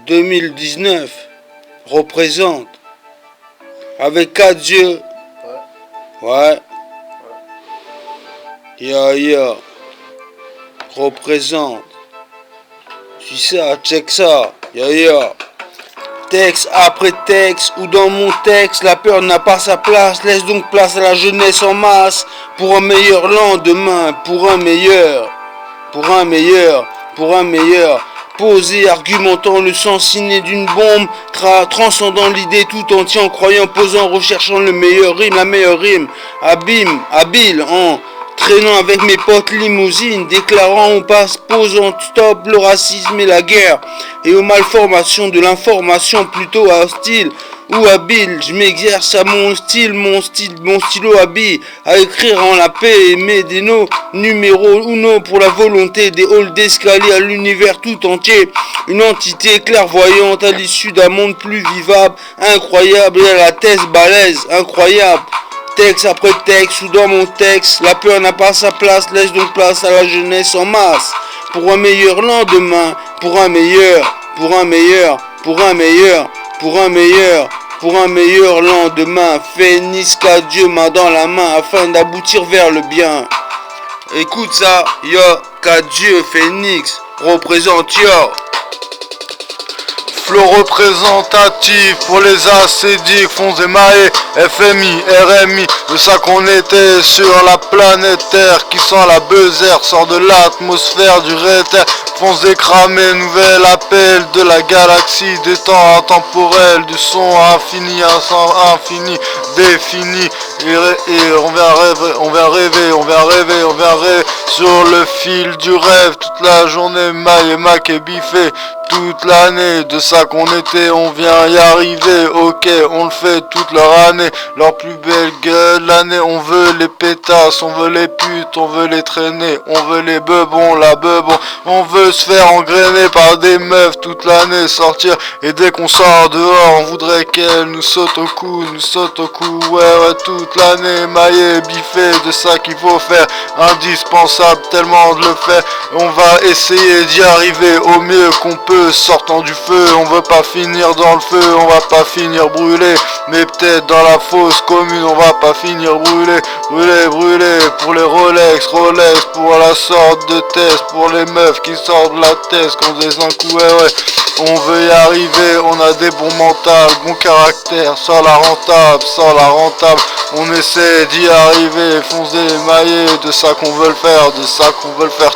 2019 représente avec 4 yeux. Ouais. Ya représente. Tu ça, check ça. Ya. Texte après texte, ou dans mon texte, la peur n'a pas sa place. Laisse donc place à la jeunesse en masse. Pour un meilleur lendemain, pour un meilleur. Posé, argumentant le sens inné d'une bombe, transcendant l'idée tout entier en croyant, posant, recherchant le meilleur rime, la meilleure rime, habile, en traînant avec mes potes limousines, déclarant on passe, posant stop le racisme et la guerre, et aux malformations de l'information plutôt hostile ou habile, je m'exerce à mon stylo habile, à écrire en la paix, aimer des noms, numéros ou non pour la volonté des halls d'escalier à l'univers tout entier, une entité clairvoyante à l'issue d'un monde plus vivable, incroyable et à la thèse balèze, incroyable. Texte après texte, ou dans mon texte, la peur n'a pas sa place, laisse donc place à la jeunesse en masse, pour un meilleur lendemain, pour un meilleur lendemain, Phénix qu'a Dieu main dans la main, afin d'aboutir vers le bien. Écoute ça, yo, qu'a Dieu, Phénix, représente yo. Flow représentatif pour les ascédiques, fonds émaillés, FMI, RMI, de ça qu'on était sur la planète Terre, qui sent la beuzère, sort de l'atmosphère du réther, fonce décramé, nouvel appel de la galaxie, des temps intemporels, du son infini, un son infini, défini, et on vient rêver, sur le fil du rêve, toute la journée, maille et mac et biffé, toute l'année, de ça qu'on était, on vient y arriver, ok, on le fait toute leur année, leur plus belle gueule l'année, on veut les pétasses, on veut les putes, on veut les traîner, on veut les beubons, la beubon, on veut se faire engrainer par des meufs toute l'année, sortir, et dès qu'on sort dehors, on voudrait qu'elles nous sautent au cou, ouais, toute l'année, maillé, biffé, de ça qu'il faut faire, indispensable, tellement de le faire, on va essayer d'y arriver au mieux qu'on peut, sortant du feu, on veut pas finir dans le feu, on va pas finir brûlé, mais peut-être dans la fosse commune, on va pas finir brûlé, pour les Rolex, pour la sorte de test, pour les meufs qui sortent de la test, qu'on des un coup, ouais, on veut y arriver, on a des bons mentales, bon caractère, sans la rentable, on essaie d'y arriver, fonce émaillé, de ça qu'on veut le faire,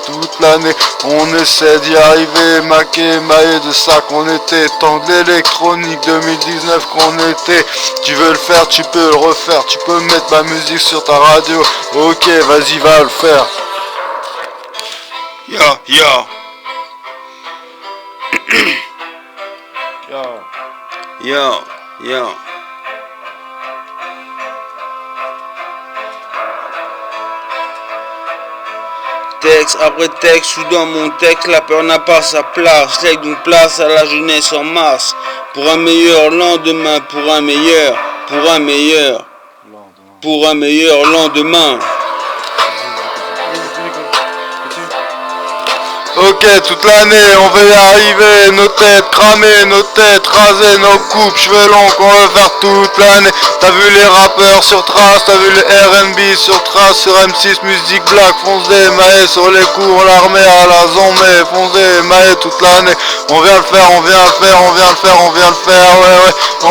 toute l'année, on essaie d'y arriver, maqué, maillé, de ça qu'on était, tant de l'électronique 2019 qu'on était, tu veux le faire, tu peux le refaire, tu peux mettre ma musique sur ta radio, ok, vas-y, va le faire. Yo. Texte après texte, ou dans mon texte, la peur n'a pas sa place, laisse donc place à la jeunesse en masse, pour un meilleur lendemain, pour un meilleur lendemain. Ok, toute l'année, on veut y arriver, nos têtes cramées, nos têtes rasées, nos coupes, cheveux longs qu'on veut faire toute l'année. T'as vu les rappeurs sur Trace, t'as vu le R&B sur Trace, sur M6, musique black, fonce des mailles sur les cours, l'armée à la zombie, fonce des mailles toute l'année. On vient le faire, ouais, on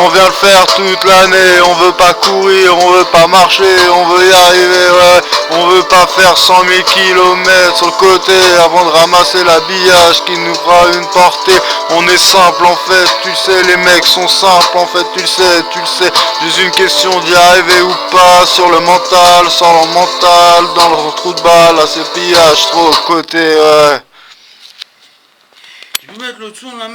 vient le faire toute l'année. On veut pas courir, on veut pas marcher, on veut y arriver, ouais. On veut pas faire 100 000 km sur le côté avant de ramasser l'habillage qui nous fera une portée. On est simple en fait, tu le sais, les mecs sont simples en fait, tu le sais. Juste une question d'y arriver ou pas, sur le mental, sans le mental, dans le trou de balle, à ces pillages trop côté, ouais. Tu peux mettre le son là.